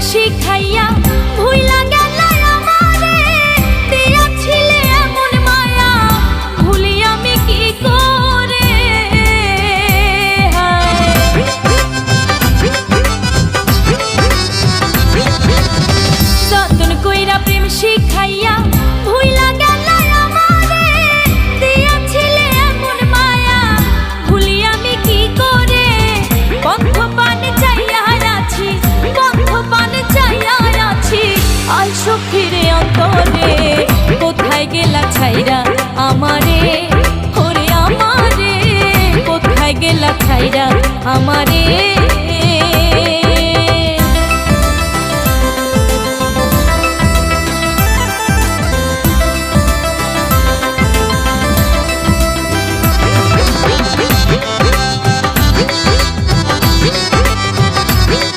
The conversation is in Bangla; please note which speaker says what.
Speaker 1: শিখাইয়া ভুইলা গেলা আমারে, দিয়াছিলে এমন মায়া ভুলি আমি কি করে। যতন কইরা প্রেম শিখাইয়া ভুইলা গেলা আমারে, দিয়াছিলে এমন মায়া ভুলি আমি কি করে। বন্ধ পানে চাইয়া আছি, বন্ধ পানে চাইয়া আছি, আইসো ফিরে অন্তরে। কোথায় গেলা ছাইরা আমারে, ওরে আমারে, কোথায় গেলা ছাইরা আমারে।